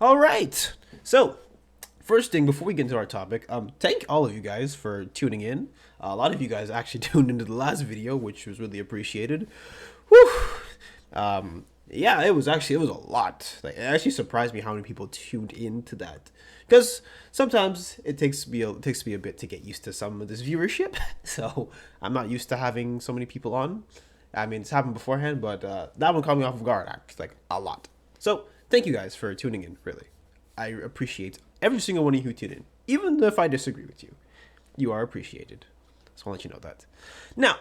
All right. So, first thing before we get into our topic, thank all of you guys for tuning in. A lot of you guys actually tuned into the last video, which was really appreciated. Whew. Yeah, it was a lot. Like, it actually surprised me how many people tuned into that. Because sometimes it takes me a bit to get used to some of this viewership. So I'm not used to having so many people on. I mean, it's happened beforehand, but that one caught me off of guard, like a lot. So thank you guys for tuning in. Really, I appreciate every single one of you who tune in, even if I disagree with you. You are appreciated. Just want to let you know that. Now,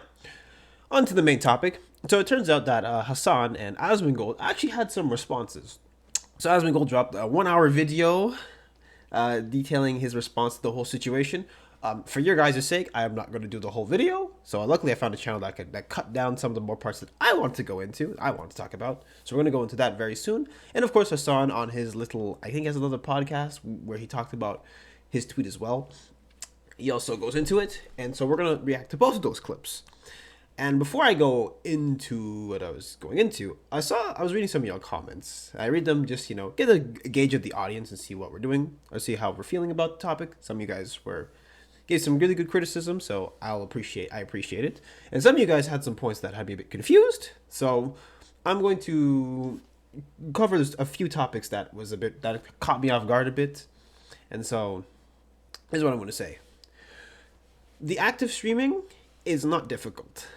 on to the main topic. So it turns out that Hassan and Asmongold actually had some responses. So Asmongold dropped a 1 hour video detailing his response to the whole situation. For your guys' sake, I am not going to do the whole video. So luckily, I found a channel that cut down some of the more parts that I want to go into, I want to talk about. So we're going to go into that very soon. And of course, Hassan on his little, I think he has another podcast where he talked about his tweet as well. He also goes into it. And so we're going to react to both of those clips. And before I go into what I was going into, I was reading some of y'all comments. I read them just, get a gauge of the audience and see what we're doing or see how we're feeling about the topic. Some of you guys gave some really good criticism, so I appreciate it. And some of you guys had some points that had me a bit confused. So I'm going to cover a few topics that caught me off guard a bit. And so here's what I'm going to say. The act of streaming is not difficult.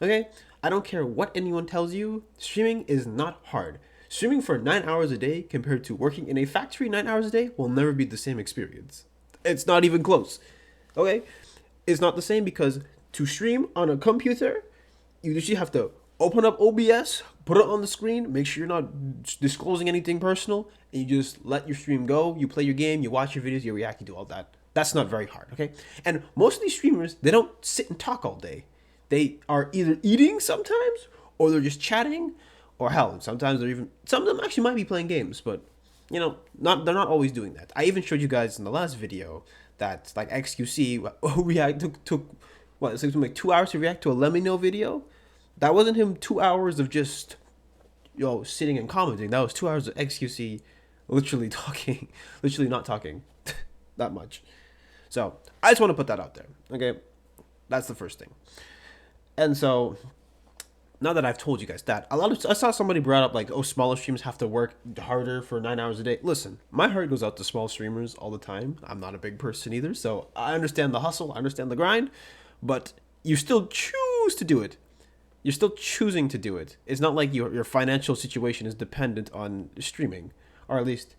Okay? I don't care what anyone tells you, streaming is not hard. Streaming for 9 hours a day compared to working in a factory 9 hours a day will never be the same experience. It's not even close. Okay? It's not the same because to stream on a computer, you usually have to open up OBS, put it on the screen, make sure you're not disclosing anything personal, and you just let your stream go. You play your game, you watch your videos, you react, you do all that. That's not very hard, okay? And most of these streamers, they don't sit and talk all day. They are either eating sometimes, or they're just chatting, or hell, sometimes some of them actually might be playing games, but they're not always doing that. I even showed you guys in the last video that like XQC took what, it took him like 2 hours to react to a Let Me Know video. That wasn't him 2 hours of just sitting and commenting. That was 2 hours of XQC literally talking, literally not talking that much. So I just want to put that out there. Okay, that's the first thing. And so now that I've told you guys that, I saw somebody brought up like, oh, smaller streamers have to work harder for 9 hours a day. Listen, my heart goes out to small streamers all the time. I'm not a big person either, so I understand the hustle, I understand the grind, but you still choose to do it. You're still choosing to do it. It's not like your financial situation is dependent on streaming, or at least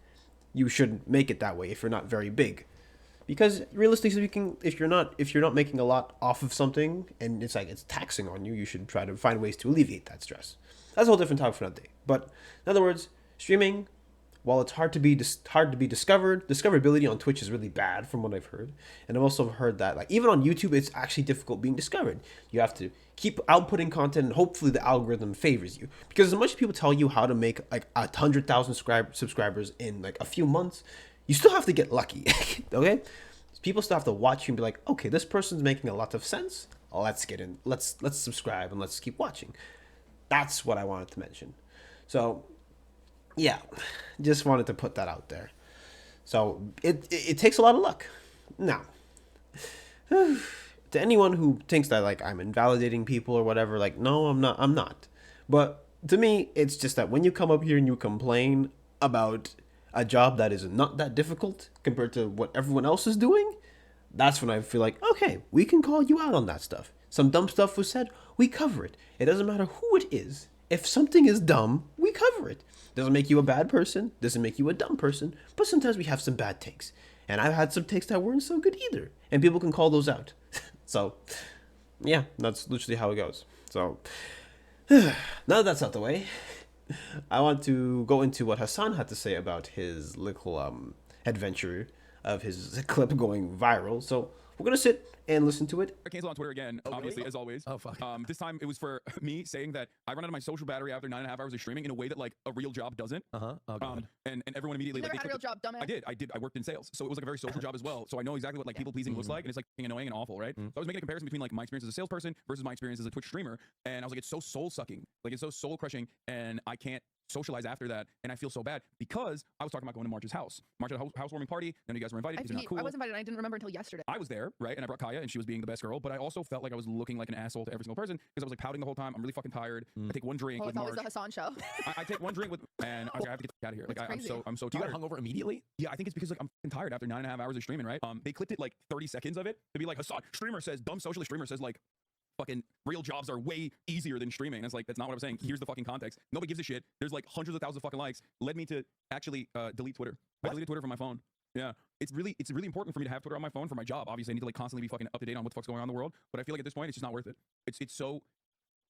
you shouldn't make it that way if you're not very big. Because realistically speaking, if you're not making a lot off of something and it's taxing on you, you should try to find ways to alleviate that stress. That's a whole different topic for another day. But in other words, streaming, while it's hard to be discovered, discoverability on Twitch is really bad from what I've heard. And I've also heard that like even on YouTube, it's actually difficult being discovered. You have to keep outputting content, and hopefully the algorithm favors you. Because as much as people tell you how to make like 100,000 subscribers in like a few months, you still have to get lucky. Okay, people still have to watch you and be like, okay, this person's making a lot of sense. Let's get in. Let's subscribe and let's keep watching. That's what I wanted to mention. So yeah, just wanted to put that out there. So it takes a lot of luck. Now, to anyone who thinks that like I'm invalidating people or whatever, like no, I'm not. I'm not. But to me, it's just that when you come up here and you complain about a job that is not that difficult compared to what everyone else is doing, that's when I feel like, okay, we can call you out on that stuff. Some dumb stuff was said, we cover it. It doesn't matter who it is. If something is dumb, we cover it. Doesn't make you a bad person, doesn't make you a dumb person, but sometimes we have some bad takes. And I've had some takes that weren't so good either. And people can call those out. So, yeah, that's literally how it goes. So, now that that's out the way, I want to go into what Hassan had to say about his little adventure of his clip going viral. So we're gonna sit and listen to it. Cancel on Twitter again, obviously, as always. Oh, fuck. This time it was for me saying that I run out of my social battery after 9.5 hours of streaming in a way that like a real job doesn't. Uh-huh. Oh, God. And everyone immediately You never like, had a real job, dumbass. I did. I worked in sales, so it was like a very social job as well. So I know exactly what like people pleasing looks like, and it's like annoying and awful, right? So I was making a comparison between like my experience as a salesperson versus my experience as a Twitch streamer, and I was like, it's so soul sucking, like it's so soul crushing, and I can't socialize after that, and I feel so bad because I was talking about going to March's house. March had a housewarming party. None of you guys were invited because you're not cool. I was invited and I didn't remember until yesterday. I was there, right? And I brought Kaya, and she was being the best girl, but I also felt like I was looking like an asshole to every single person because I was like pouting the whole time. I'm really fucking tired. I take one drink with It's always March. the Hassan show. I take one drink with, and I was like, I have to get out of here. Like I'm so Do you tired. got hungover immediately? Yeah, I think it's because like I'm fucking tired after 9.5 hours of streaming, right? They clipped it like 30 seconds of it to be like, Hassan, streamer says, dumb socialist streamer says like, fucking real jobs are way easier than streaming. And it's like, that's not what I'm saying. Here's the fucking context. Nobody gives a shit. There's like hundreds of thousands of fucking likes. Led me to actually delete Twitter. I deleted Twitter from my phone. Yeah, it's really important for me to have Twitter on my phone for my job. Obviously, I need to like constantly be fucking up to date on what the fuck's going on in the world. But I feel like at this point, it's just not worth it. It's so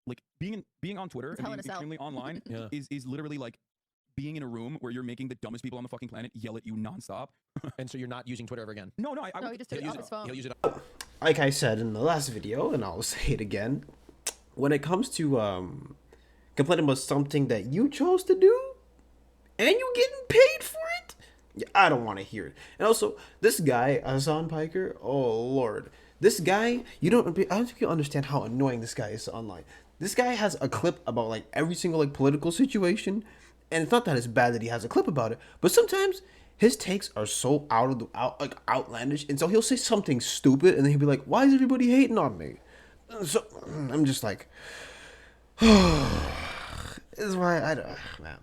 like being on Twitter and being extremely online is literally like being in a room where you're making the dumbest people on the fucking planet yell at you nonstop. And so you're not using Twitter ever again? No, he just took it off his phone. He'll use it. Like I said in the last video, and I'll say it again, when it comes to complaining about something that you chose to do and you getting paid for it, yeah, I don't want to hear it. And also, this guy Hassan Piker, oh lord, this guy, I don't think you understand how annoying this guy is online. This guy has a clip about like every single like political situation, and it's not that it's bad that he has a clip about it, but sometimes his takes are so outlandish, and so he'll say something stupid, and then he'll be like, "Why is everybody hating on me?" So I'm just like, this is why man.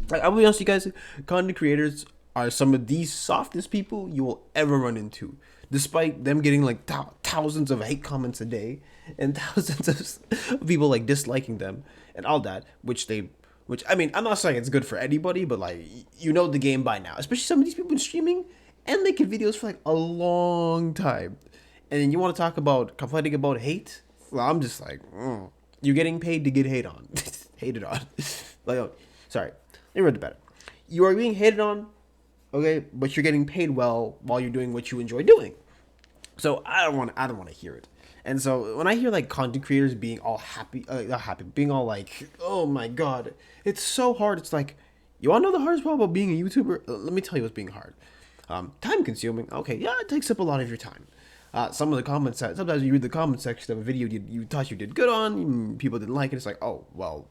Like, I'll be honest with you guys, content creators are some of the softest people you will ever run into, despite them getting like thousands of hate comments a day and thousands of people like disliking them and all that, which I mean, I'm not saying it's good for anybody, but like, you know the game by now, especially some of these people streaming and making videos for like a long time. And then you want to talk about complaining about hate? Well, I'm just like, you're getting paid to get hate on. Hated on. Like, oh, sorry. Let me read it better. You are being hated on, okay, but you're getting paid well while you're doing what you enjoy doing. So I don't want to hear it. And so when I hear like content creators being all being all like, oh my god, it's so hard. It's like, you want to know the hardest part about being a YouTuber? Let me tell you what's being hard. Time consuming. Okay, yeah, it takes up a lot of your time. Some of the comments, sometimes you read the comment section of a video you thought you did good on, people didn't like it. It's like, oh, well,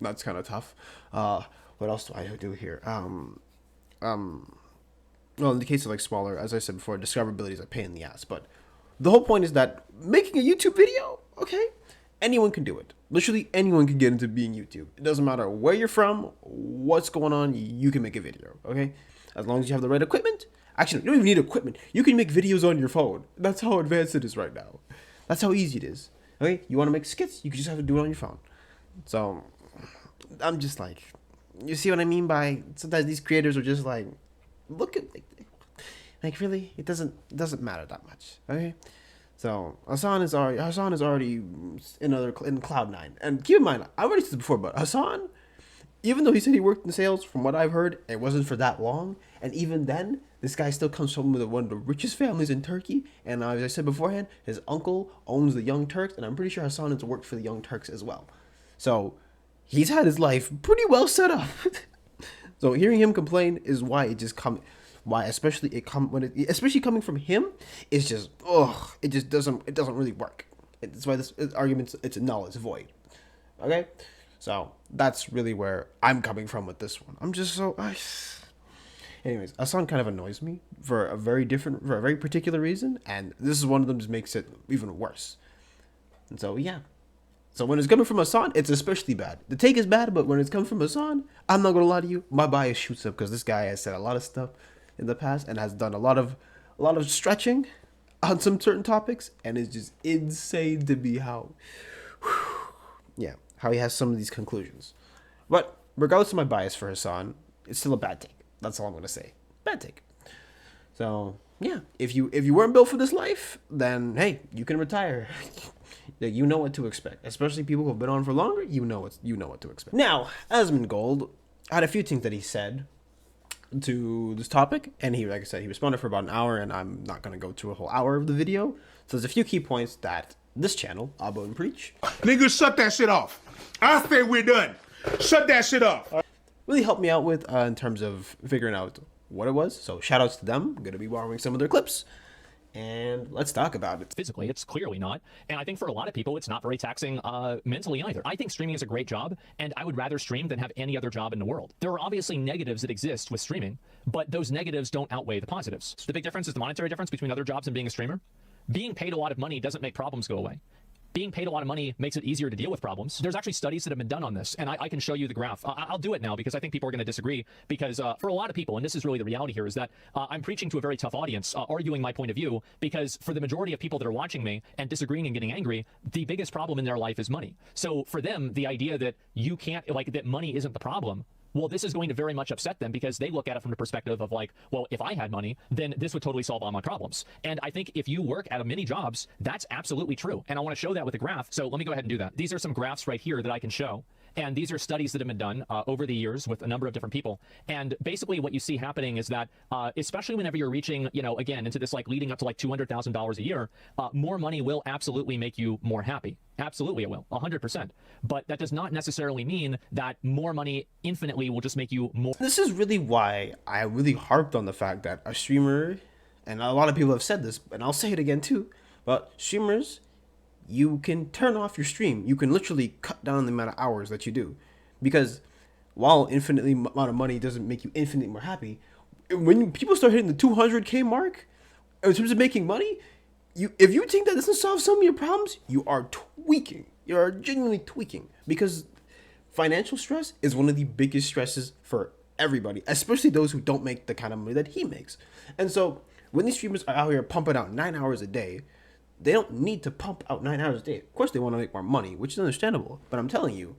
that's kind of tough. What else do I do here? Well, in the case of like smaller, as I said before, discoverability is a pain in the ass. But the whole point is that making a YouTube video, okay, anyone can do it. Literally anyone can get into being YouTube. It doesn't matter where you're from, what's going on, you can make a video, okay? As long as you have the right equipment. Actually, you don't even need equipment. You can make videos on your phone. That's how advanced it is right now. That's how easy it is. Okay, you want to make skits, you just have to do it on your phone. So, I'm just like, you see what I mean by sometimes these creators are just like, look at, like really, it doesn't matter that much. Okay, so Hassan is already in cloud 9, and keep in mind, I already said this before, but Hassan, even though he said he worked in sales, from what I've heard, it wasn't for that long, and even then, this guy still comes from one of the richest families in Turkey, and as I said beforehand, his uncle owns the Young Turks, and I'm pretty sure Hassan has worked for the Young Turks as well. So, he's had his life pretty well set up. So hearing him complain is why it just especially coming from him, it's just it just doesn't really work. It's why this argument, it's null, it's void. Okay, so that's really where I'm coming from with this one. I'm just so. Anyways, Hassan kind of annoys me for a very particular reason, and this is one of them just makes it even worse. And so yeah. So when it's coming from Hassan, it's especially bad. The take is bad, but when it's coming from Hassan, I'm not gonna lie to you, my bias shoots up because this guy has said a lot of stuff in the past and has done a lot of stretching on some certain topics, and it's just insane to be how he has some of these conclusions. But regardless of my bias for Hassan, it's still a bad take. That's all I'm gonna say. Bad take. So yeah, if you weren't built for this life, then hey, you can retire. You know what to expect, especially people who have been on for longer. You know what to expect. Now, Asmongold had a few things that he said to this topic, and he, like I said, he responded for about an hour, and I'm not gonna go through a whole hour of the video. So there's a few key points that this channel, Abo and Preach, niggas, shut that shit off. I say we're done. Shut that shit off. Really helped me out with in terms of figuring out what it was. So shout outs to them. I'm gonna be borrowing some of their clips. and let's talk about it. Physically, it's clearly not. And I think for a lot of people, it's not very taxing mentally either. I think streaming is a great job, and I would rather stream than have any other job in the world. There are obviously negatives that exist with streaming, but those negatives don't outweigh the positives. The big difference is the monetary difference between other jobs and being a streamer. Being paid a lot of money doesn't make problems go away. Being paid a lot of money makes it easier to deal with problems. There's actually studies that have been done on this, and I can show you the graph. I'll do it now because I think people are going to disagree, because for a lot of people, and this is really the reality here, is that I'm preaching to a very tough audience, arguing my point of view, because for the majority of people that are watching me and disagreeing and getting angry, the biggest problem in their life is money. So for them, the idea that you can't, like, that money isn't the problem, well, this is going to very much upset them, because they look at it from the perspective of like, well, if I had money, then this would totally solve all my problems. And I think if you work at many jobs, that's absolutely true. And I want to show that with a graph. So let me go ahead and do that. These are some graphs right here that I can show. And these are studies that have been done over the years with a number of different people. And basically what you see happening is that, especially whenever you're reaching, you know, again, into this like leading up to like $200,000 a year, more money will absolutely make you more happy. Absolutely it will, 100%. But that does not necessarily mean that more money infinitely will just make you more. This is really why I really harped on the fact that a streamer, and a lot of people have said this, and I'll say it again too, but streamers, you can turn off your stream. You can literally cut down the amount of hours that you do, because while infinitely amount of money doesn't make you infinitely more happy, when people start hitting the 200K mark in terms of making money, if you think that doesn't solve some of your problems, you are tweaking. You are genuinely tweaking, because financial stress is one of the biggest stresses for everybody, especially those who don't make the kind of money that he makes. And so when these streamers are out here pumping out 9 hours a day, they don't need to pump out 9 hours a day. Of course, they want to make more money, which is understandable. But I'm telling you,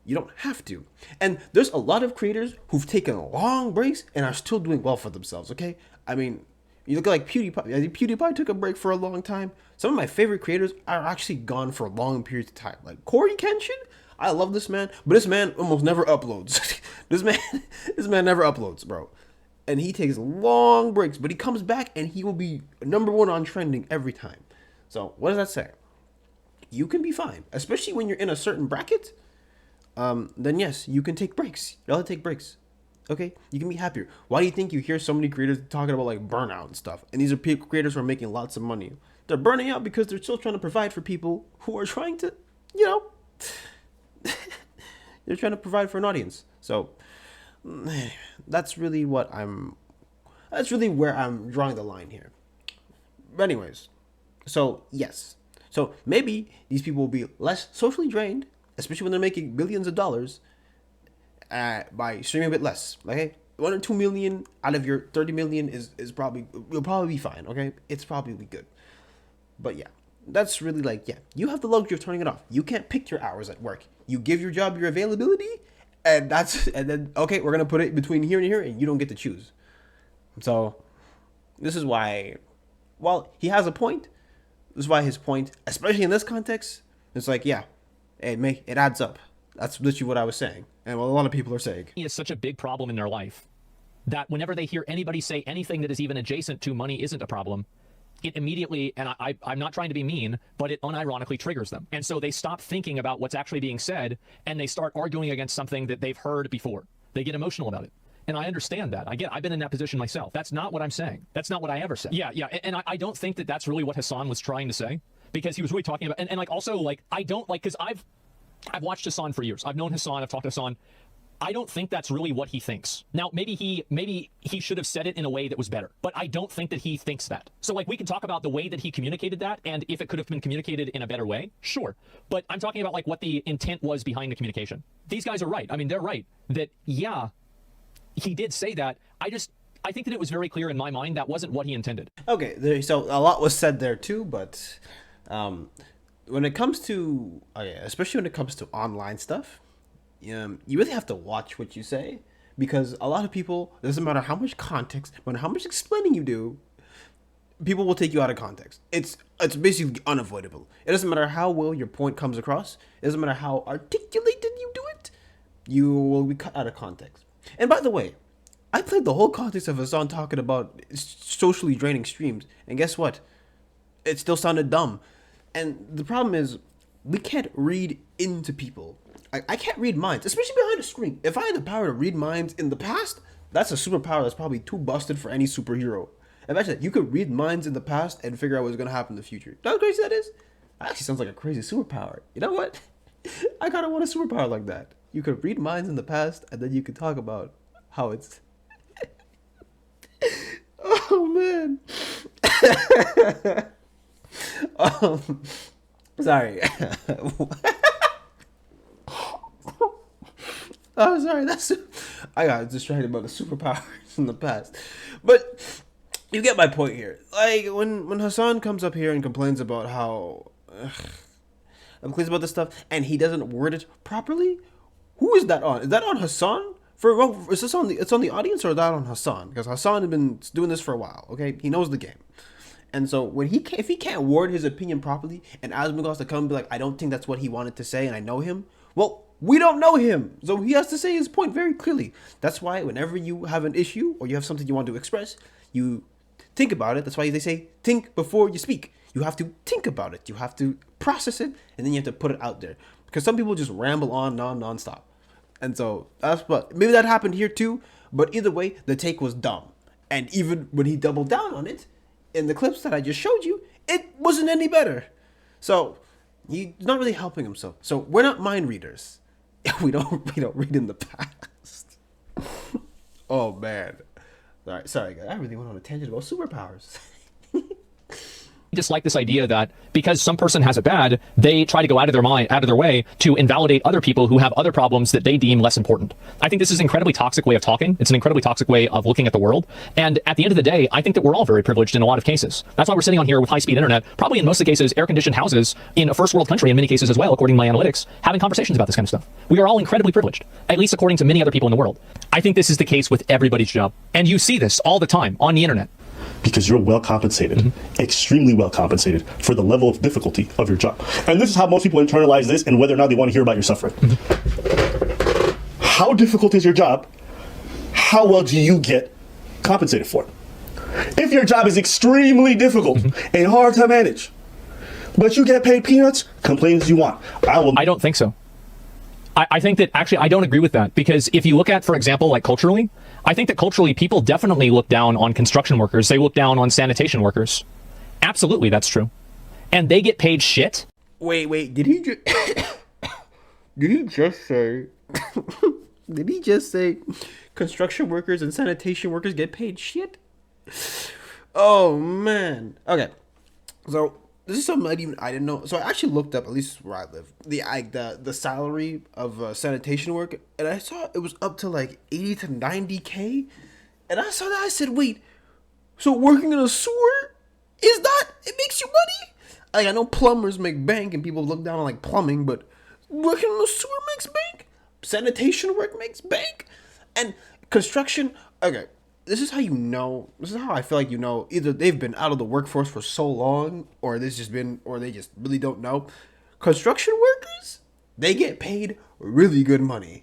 you don't have to. And there's a lot of creators who've taken long breaks and are still doing well for themselves, okay? I mean, you look at like PewDiePie. I think PewDiePie took a break for a long time. Some of my favorite creators are actually gone for long periods of time. Like Corey Kenshin, I love this man, but this man almost never uploads. this man never uploads, bro. And he takes long breaks, but he comes back and he will be #1 on trending every time. So what does that say? You can be fine, especially when you're in a certain bracket. Then yes, you can take breaks. You ought to take breaks. Okay, you can be happier. Why do you think you hear so many creators talking about like burnout and stuff? And these are creators who are making lots of money. They're burning out because they're still trying to provide for people who are trying to, you know, they're trying to provide for an audience. So that's really where I'm drawing the line here. But anyways, so yes, so maybe these people will be less socially drained, especially when they're making billions of dollars, by streaming a bit less. Okay, 1 or 2 million out of your 30 million is probably, you'll probably be fine. Okay, it's probably good. But yeah, that's really like, yeah, you have the luxury of turning it off. You can't pick your hours at work. You give your job your availability, and then okay, we're gonna put it between here and here, and you don't get to choose. So this is why, while he has a point, this is why his point, especially in this context, it's like, yeah, it adds up. That's literally what I was saying, and what a lot of people are saying. Is such a big problem in their life that whenever they hear anybody say anything that is even adjacent to money isn't a problem, it immediately, and I'm not trying to be mean, but it unironically triggers them. And so they stop thinking about what's actually being said, and they start arguing against something that they've heard before. They get emotional about it. And I understand that. I've been in that position myself. That's not what I'm saying. That's not what I ever said. Yeah. And I don't think that that's really what Hassan was trying to say, because he was really talking about, and like also like, I don't like, because I've watched Hassan for years. I've known Hassan. I've talked to Hassan. I don't think that's really what he thinks. Now, maybe he should have said it in a way that was better, but I don't think that he thinks that. So like, we can talk about the way that he communicated that, and if it could have been communicated in a better way, sure. But I'm talking about like what the intent was behind the communication. These guys are right. I mean, they're right that, yeah, he did say that. I think that it was very clear in my mind that wasn't what he intended. Okay, so a lot was said there too, but when it comes to, especially when it comes to online stuff, you really have to watch what you say, because a lot of people, it doesn't matter how much context, no matter how much explaining you do, people will take you out of context. It's basically unavoidable. It doesn't matter how well your point comes across. It doesn't matter how articulated you do it. You will be cut out of context. And by the way, I played the whole context of Hassan talking about socially draining streams, and guess what? It still sounded dumb. And the problem is, we can't read into people. I can't read minds, especially behind a screen. If I had the power to read minds in the past, that's a superpower that's probably too busted for any superhero. Imagine that. You could read minds in the past and figure out what's going to happen in the future. You know how crazy that is? That actually sounds like a crazy superpower. You know what? I kind of want a superpower like that. You could read minds in the past, and then you could talk about how it's... Oh, man. Sorry. Oh, sorry. I got distracted by the superpowers in the past. But you get my point here. Like, when Hassan comes up here and complains about how... complains about this stuff, and he doesn't word it properly, who is that on? Is that on Hassan? Is this on it's on the audience, or is that on Hassan? Because Hassan has been doing this for a while, okay? He knows the game. And so when if he can't word his opinion properly, and Asmik has to come and be like, I don't think that's what he wanted to say, and I know him, well, we don't know him. So he has to say his point very clearly. That's why whenever you have an issue, or you have something you want to express, you think about it. That's why they say, think before you speak. You have to think about it. You have to process it, and then you have to put it out there. Because some people just ramble on non-stop. And so that's what, maybe that happened here too, but either way, the take was dumb. And even when he doubled down on it, in the clips that I just showed you, it wasn't any better. So he's not really helping himself. So we're not mind readers. We don't read in the past. Oh man. Sorry guys. I really went on a tangent about superpowers. Dislike this idea that because some person has it bad, they try to go out of their way to invalidate other people who have other problems that they deem less important. I think this is an incredibly toxic way of talking. It's an incredibly toxic way of looking at the world. And at the end of the day, I think that we're all very privileged in a lot of cases. That's why we're sitting on here with high-speed internet, probably in most of the cases, air-conditioned houses in a first world country in many cases as well, according to my analytics, having conversations about this kind of stuff. We are all incredibly privileged, at least according to many other people in the world. I think this is the case with everybody's job. And you see this all the time on the internet. Because you're well compensated, extremely well compensated for the level of difficulty of your job. And this is how most people internalize this and whether or not they want to hear about your suffering. How difficult is your job? How well do you get compensated for it? If your job is extremely difficult and hard to manage, but you get paid peanuts, complain as you want. I don't think so. I think that actually I don't agree with that, because if you look at, for example, like culturally, I think that culturally people definitely look down on construction workers. They look down on sanitation workers. Absolutely, that's true. And they get paid shit. Wait, did he just did he just say did he just say construction workers and sanitation workers get paid shit? Oh man. Okay. So this is something I didn't know. So I actually looked up, at least where I live, the salary of sanitation work, and I saw it was up to like 80 to 90K. And I saw that, I said, wait, so working in a sewer it makes you money? Like, I know plumbers make bank and people look down on like plumbing, but working in a sewer makes bank. Sanitation work makes bank. And construction, okay. This is how you know. This is how I feel like you know. Either they've been out of the workforce for so long, or they just really don't know. Construction workers, they get paid really good money.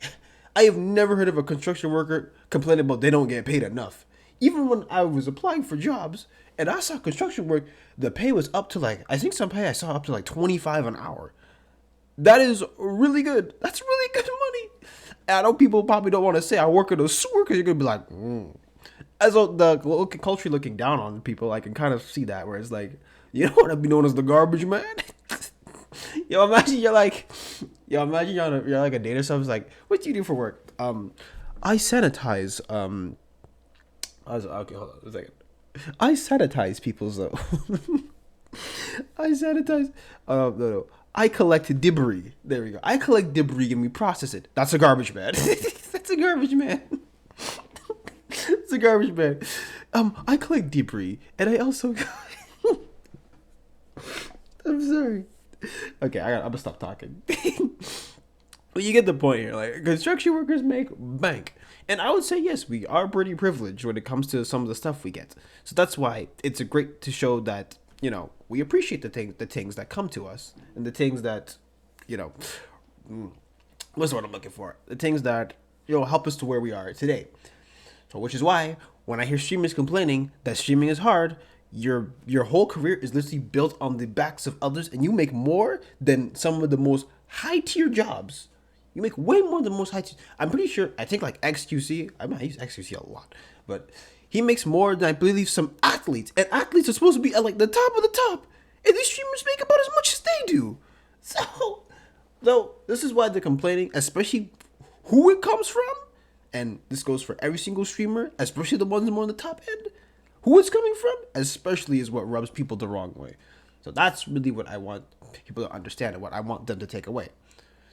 I have never heard of a construction worker complain about they don't get paid enough. Even when I was applying for jobs and I saw construction work, the pay was up to like, I think some pay I saw up to like 25 an hour. That is really good. That's really good money. And I know people probably don't want to say I work in a sewer because you're gonna be like, As the culture looking down on people, I can kind of see that, where it's like, you don't want to be known as the garbage man. Imagine you're like a data stuff. It's like, what do you do for work? I sanitize. Okay, hold on a second. I sanitize people's. I sanitize. No. I collect debris. There we go. I collect debris and we process it. That's a garbage man. That's a garbage man. It's a garbage man. I collect debris, and I also. I'm sorry. Okay, I'm gonna stop talking. But you get the point here. Like, construction workers make bank, and I would say yes, we are pretty privileged when it comes to some of the stuff we get. So that's why it's a great to show that we appreciate the things that come to us, and the things that what's the word I'm looking for? The things that help us to where we are today. So, which is why when I hear streamers complaining that streaming is hard, your whole career is literally built on the backs of others, and you make more than some of the most high tier jobs. You make way more than most high tier. I'm pretty sure. I think like XQC. I use XQC a lot, but he makes more than I believe some athletes, and athletes are supposed to be at like the top of the top, and these streamers make about as much as they do. So, this is why they're complaining, especially who it comes from, and this goes for every single streamer, especially the ones more on the top end. Who it's coming from, especially, is what rubs people the wrong way. So that's really what I want people to understand and what I want them to take away.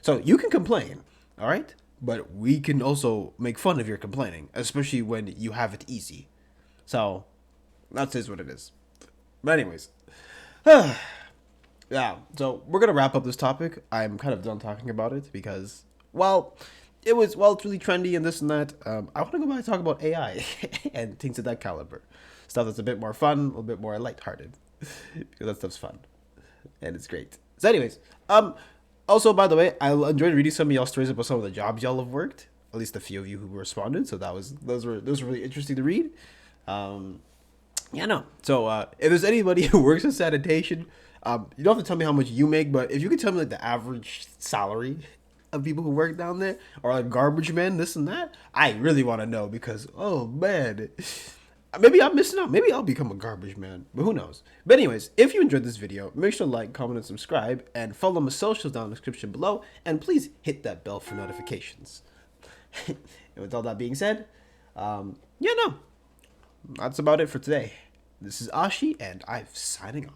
So you can complain, all right? But we can also make fun of your complaining, especially when you have it easy. So that is what it is. But anyways, yeah, so we're going to wrap up this topic. I'm kind of done talking about it because, it's really trendy and this and that. I want to go back and talk about AI and things of that caliber. Stuff that's a bit more fun, a little bit more lighthearted. Because that stuff's fun. And it's great. So anyways, also, by the way, I enjoyed reading some of y'all stories about some of the jobs y'all have worked. At least a few of you who responded. So those were really interesting to read. So if there's anybody who works in sanitation, you don't have to tell me how much you make, but if you could tell me like the average salary of people who work down there, or like garbage men, this and that, I really want to know because, oh man, maybe I'm missing out. Maybe I'll become a garbage man, but who knows? But anyways, if you enjoyed this video, make sure to like, comment, and subscribe, and follow my socials down in the description below, and please hit that bell for notifications. And with all that being said, that's about it for today. This is Ashi, and I'm signing off.